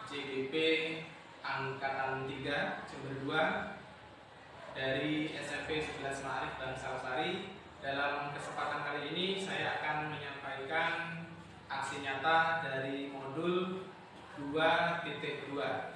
CGP Angkatan 3 Jember 2 dari SMP 11 Ma'arif Bangsa Lestari. Dalam kesempatan kali ini saya akan menyampaikan aksi nyata dari modul 2.2,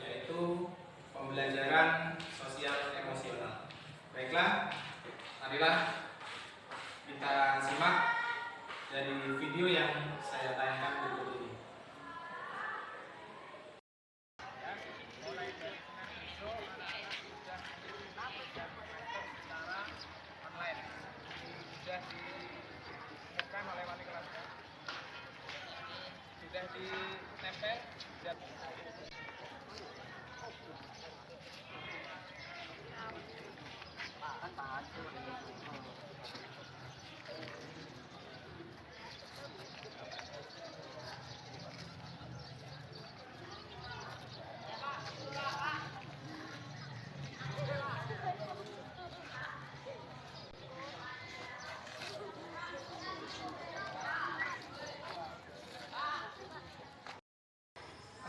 yaitu pembelajaran sosial emosional. Baiklah, marilah kita simak dari video yang saya tayangkan berikut ini. Sudah diumumkan oleh wali kelasnya, sudah ditempel,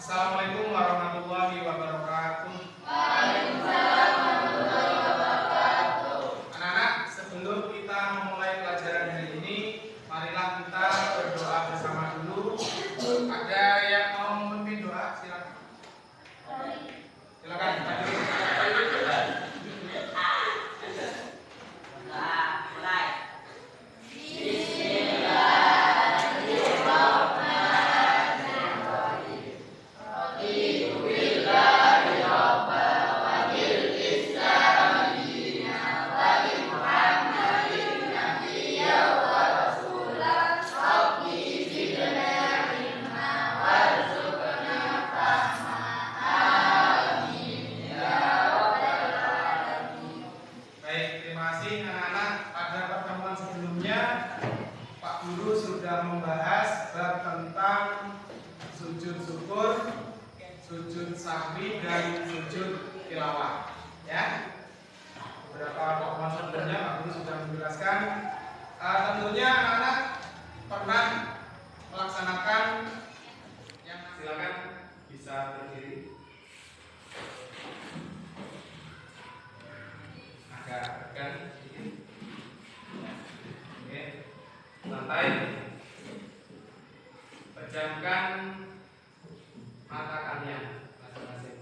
Assalamualaikum warahmatullahi wabarakatuh. Waalaikumsalam warahmatullahi wabarakatuh. Anak-anak, sebelum kita memulai pelajaran hari ini, marilah kita berdoa bersama dulu. Ada yang mau memimpin doa? Silakan. Silakan. Pak Guru sudah membahas bab tentang sujud syukur, sujud sahwi, dan sujud tilawah. Ya, beberapa pertemuan sebelumnya Pak Guru sudah menjelaskan. Tentunya anak-anak pernah melaksanakan yang silakan bisa berdiri. Agak tekan sedikit. Oke. Santai, pejamkan mata kalian masing-masing.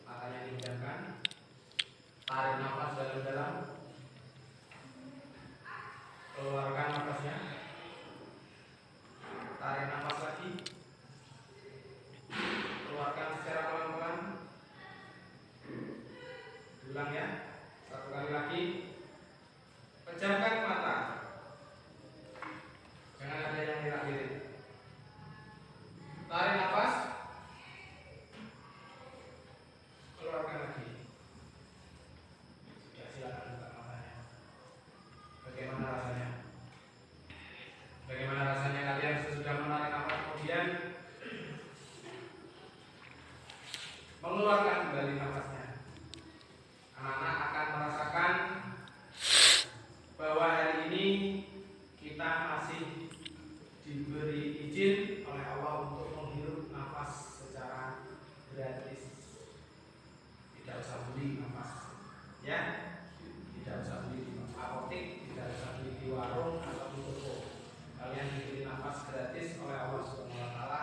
Matanya dipejamkan, tarik nafas dalam-dalam, keluarkan nafasnya, tarik nafas lagi, keluarkan secara pelan-pelan. Ulang ya, satu kali lagi. Pejamkan mata. Jangan ada yang dirakhirin. Tarik nafas, keluarkan lagi. Ya, silakan buka matanya. Bagaimana rasanya? Bagaimana rasanya kalian sudah menarik nafas kemudian mengeluarkan kembali nafasnya? Anak-anak akan merasakan bahwa hari ini kita masih diberi izin oleh Allah untuk menghirup nafas secara gratis. Tidak usah beli nafas, ya. Tidak usah beli di apotek, tidak usah beli di warung atau di toko. Kalian diberi nafas gratis oleh Allah Subhanahu wa taala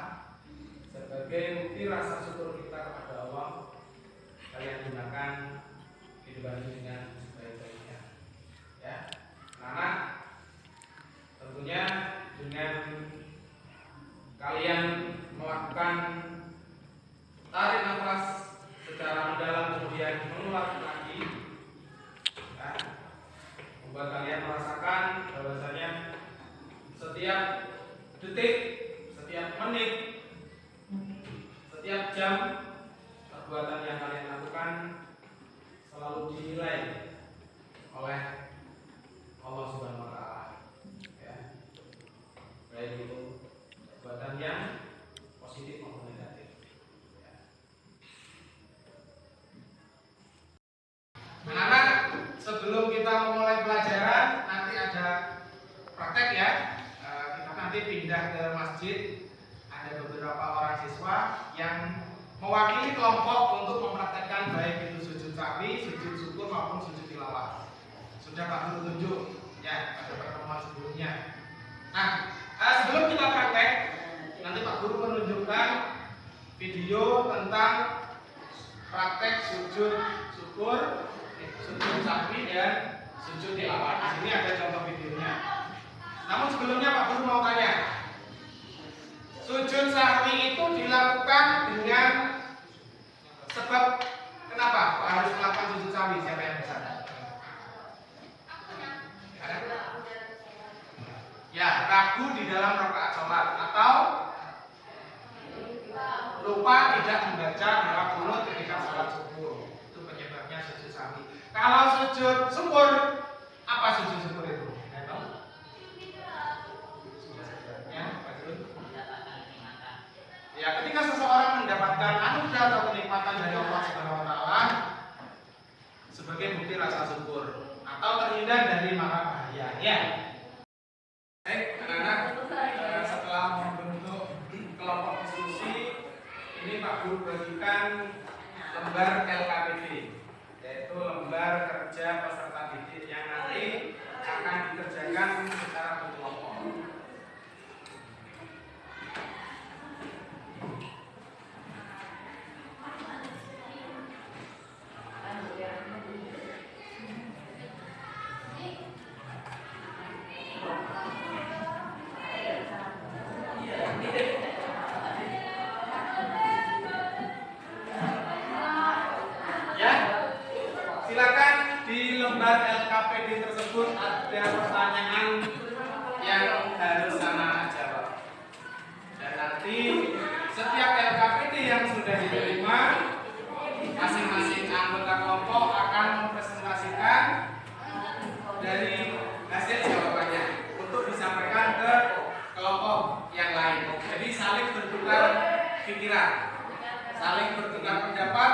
sebagai bukti rasa syukur kita kepada Allah. Kalian gunakan kehidupan ini dengan sebaik-baiknya, ya. Anak, tentunya dengan kalian melakukan tarik nafas secara mendalam kemudian mengeluarkan lagi, ya, membuat kalian merasakan bahwasanya setiap detik, setiap menit, setiap jam perbuatan yang kalian lakukan selalu dinilai oleh Allah Subhanahu wa taala, ya. Baik itu perbuatan yang positif maupun negatif, ya. Anak-anak, sebelum kita memulai pelajaran nanti ada praktek, ya. Kita nanti pindah ke masjid. Ada beberapa orang siswa yang mewakili kelompok untuk mempraktekkan baik itu sujud sahwi, sujud syukur maupun sujud tilawah. Sudah Pak Guru tunjuk ya pada pertemuan sebelumnya. Nah, sebelum kita praktek, nanti Pak Guru menunjukkan video tentang praktek sujud syukur, sujud sahwi dan sujud tilawah. Di sini ada contoh videonya. Namun sebelumnya Pak Guru mau tanya, sujud sahwi itu dilakukan dengan sebab kenapa Pak harus melakukan sujud sahwi? Siapa yang bisa? Ya, ragu di dalam rakaat sholat atau lupa tidak membaca doa qunut ketika sholat subuh. Itu penyebabnya sujud sahwi. Kalau sujud syukur, apa sujud syukur itu? Ya, ketika seseorang mendapatkan anugerah atau kenikmatan dari Allah Subhanahu wa taala sebagai bukti rasa syukur atau terhindar dari mara bahaya. Ya. Baik, anak-anak, setelah membentuk kelompok diskusi, ini Pak Guru bagikan lembar LKPD, yaitu lembar kerja peserta didik yang nanti akan dikerjakan secara berkelompok. Lembar LKPD tersebut ada pertanyaan yang harus anak jawab. Dan nanti setiap LKPD yang sudah diterima, masing-masing anggota kelompok akan mempresentasikan dari hasil jawabannya untuk disampaikan ke kelompok yang lain. Jadi saling bertukar pikiran, saling bertukar pendapat.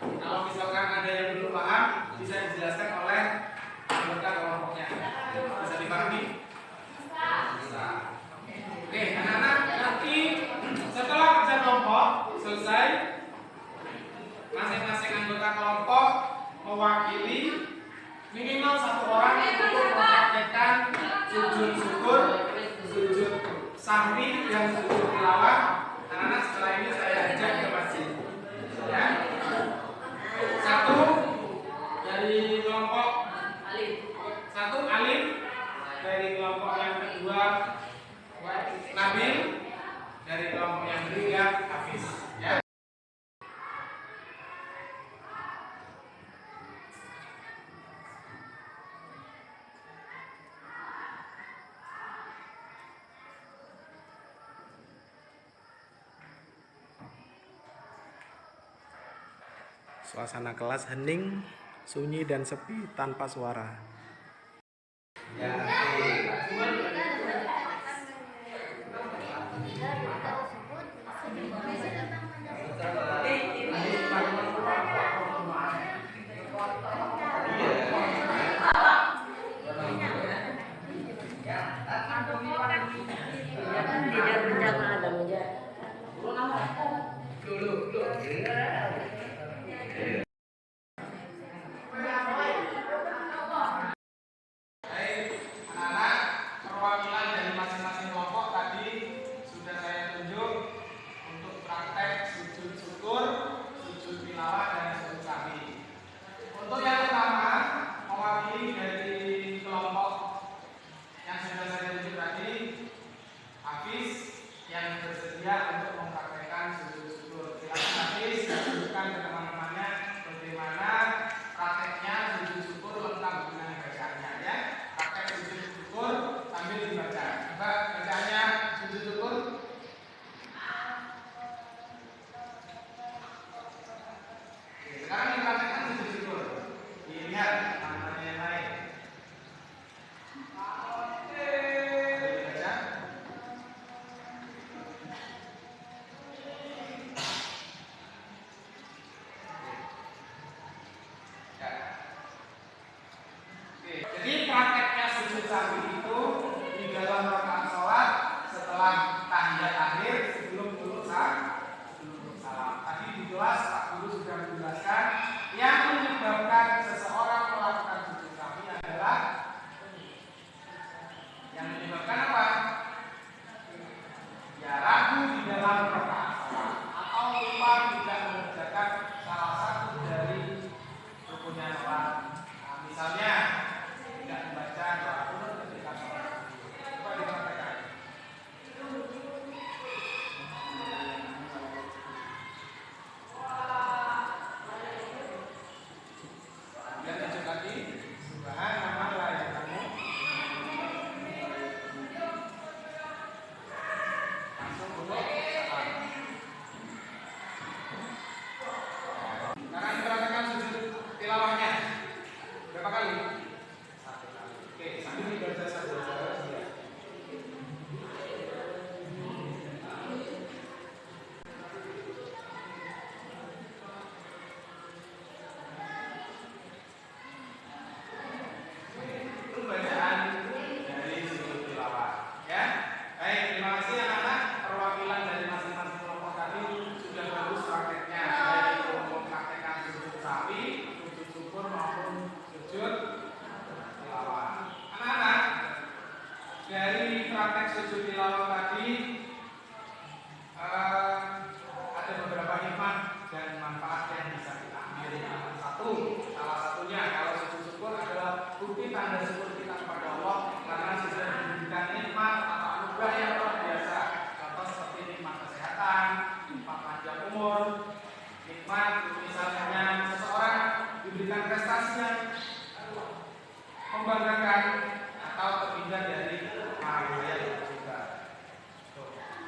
Kalau misalkan ada yang belum paham, bisa dijelaskan oleh anggota kelompoknya. Bisa dipahami? Bisa. Oke, anak-anak, nanti setelah kerja kelompok selesai, masing-masing anggota kelompok mewakili minimal satu orang untuk mempraktekkan sujud syukur, sujud sahwi, dan sujud tilawah. Anak-anak, setelah ini saya ajak ke masjid. Ya. Satu dari kelompok Alif, dari kelompok yang kedua Nabil, dari kelompok yang ketiga Hafiz. Ya. Suasana kelas hening, sunyi dan sepi tanpa suara. Ya, sumur, nikmat, misalnya seseorang diberikan prestasi yang membanggakan atau terhindar dari bahaya juga.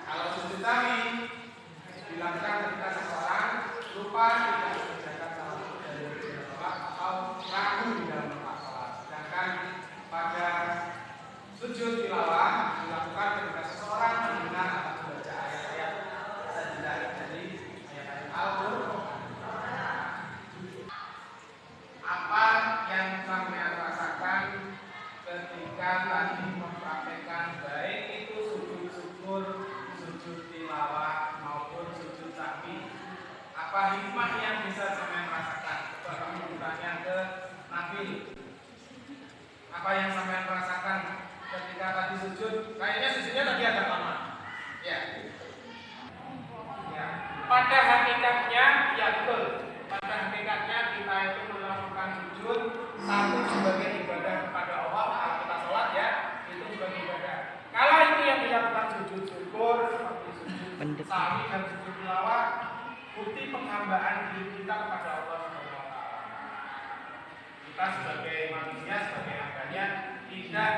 Kalau sujud tadi dilakukan ketika seseorang lupa tidak mengerjakan salah satu dari sholat atau ragu di dalam melakukan sholat. Sedangkan pada sujud tilawah dilakukan ketika seseorang mendengar atau membaca ayat-ayat sajadah dari ayat-ayat Al-Qur'an. Apa yang sampai rasakan ketika tadi mempraktekkan baik itu sujud syukur, sujud tilawah maupun sujud sahwi? Apa hikmah yang bisa sampai rasakan? Coba kamu bertanya ke Nabil. Apa yang sampai rasakan ketika tadi sujud? Kayaknya sujudnya tadi agak lama. Ya. Ya. Pada hakikatnya, ya betul. Pada hakikatnya kita itu melakukan sujud satu sebagai ibadah kepada Allah. Kalau kita sholat ya, itu sebagai ibadah. Kalau itu yang dilakukan sujud syukur seperti sujud sahwi dan sujud tilawah, bukti penghambaan diri kita kepada Allah Subhanahu wa taala. Kita sebagai manusia, sebagai hambanya tidak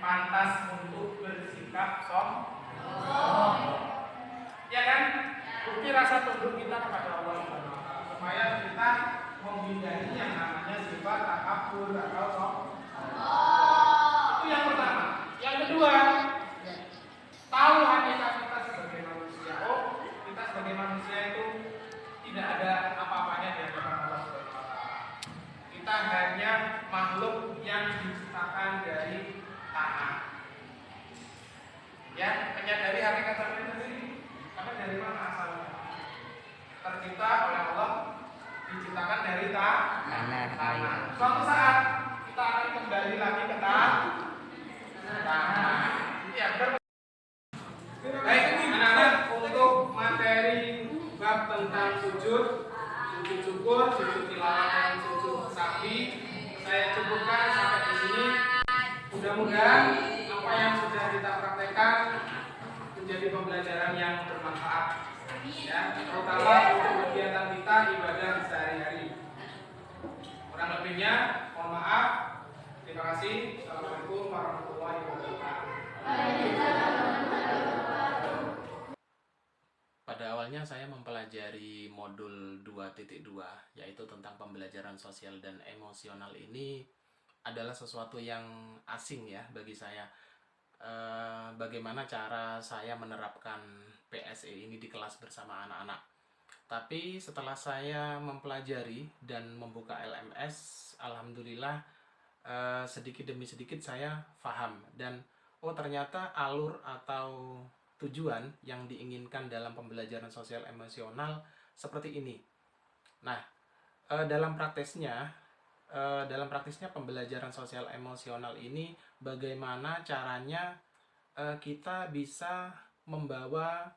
pantas untuk bersikap sombong. Ya kan? Bukti rasa tunduk kita kepada Allah Subhanahu wa taala supaya kita menghindari yang namanya sifat takabur atau sombong. Itu yang pertama. Yang kedua, tahu hakikat kita sebagai manusia. Oh, kita sebagai manusia itu tidak ada apa-apanya di hadapan Allah Subhanahu wa taala. Kita hanya makhluk yang diciptakan dari tanah. Ya, menyadari hakikat sendiri. Karena dari mana asalnya? Tercipta oleh Allah, diciptakan dari tanah. Suatu saat kita akan kembali lagi ke tanah. Ya, baik, anak-anak, untuk materi bab tentang sujud syukur, sujud tilawah dan sujud sahwi saya cukupkan sampai di sini. Mudah-mudahan apa yang sudah kita praktekkan menjadi pembelajaran yang bermanfaat, ya, terutama untuk kegiatan kita ibadah sehari-hari. Kurang lebihnya, mohon maaf. Terima kasih. Assalamualaikum warahmatullahi wabarakatuh. Pada awalnya saya mempelajari modul 2.2, yaitu tentang pembelajaran sosial dan emosional. Ini adalah sesuatu yang asing ya bagi saya. Bagaimana cara saya menerapkan PSE ini di kelas bersama anak-anak. Tapi setelah saya mempelajari dan membuka LMS, alhamdulillah sedikit demi sedikit saya paham. Dan oh ternyata alur atau tujuan yang diinginkan dalam pembelajaran sosial emosional seperti ini. Nah, dalam praktisnya pembelajaran sosial emosional ini bagaimana caranya kita bisa membawa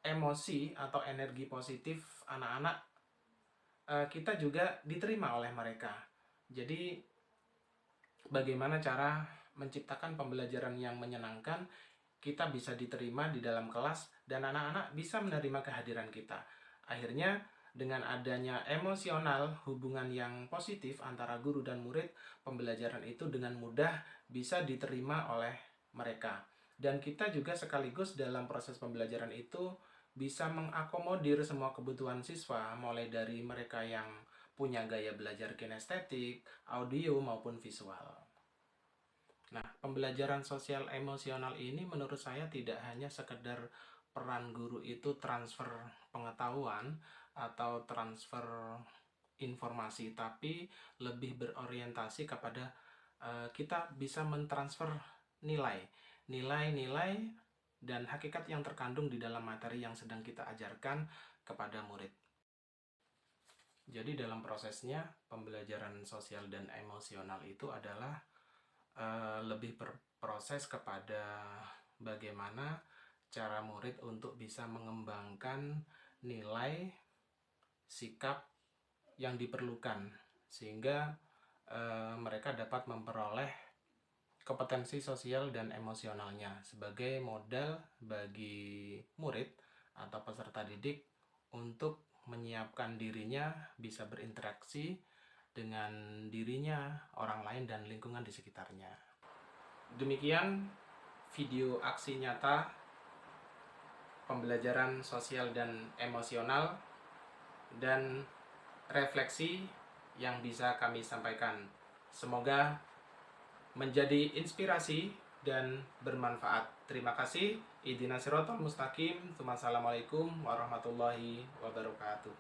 emosi atau energi positif anak-anak kita juga diterima oleh mereka. Jadi bagaimana cara menciptakan pembelajaran yang menyenangkan, kita bisa diterima di dalam kelas dan anak-anak bisa menerima kehadiran kita. Akhirnya dengan adanya emosional, hubungan yang positif antara guru dan murid, pembelajaran itu dengan mudah bisa diterima oleh mereka. Dan kita juga sekaligus dalam proses pembelajaran itu bisa mengakomodir semua kebutuhan siswa, mulai dari mereka yang punya gaya belajar kinestetik, audio maupun visual. Nah, pembelajaran sosial emosional ini menurut saya tidak hanya sekedar peran guru itu transfer pengetahuan atau transfer informasi, tapi lebih berorientasi kepada kita bisa mentransfer nilai dan hakikat yang terkandung di dalam materi yang sedang kita ajarkan kepada murid. Jadi dalam prosesnya pembelajaran sosial dan emosional itu adalah lebih berproses kepada bagaimana cara murid untuk bisa mengembangkan nilai sikap yang diperlukan sehingga mereka dapat memperoleh kompetensi sosial dan emosionalnya sebagai modal bagi murid atau peserta didik untuk menyiapkan dirinya bisa berinteraksi dengan dirinya, orang lain, dan lingkungan di sekitarnya. Demikian video aksi nyata pembelajaran sosial dan emosional dan refleksi yang bisa kami sampaikan. Semoga menjadi inspirasi dan bermanfaat. Terima kasih. Ihdinas siratal mustaqim. Wassalamualaikum warahmatullahi wabarakatuh.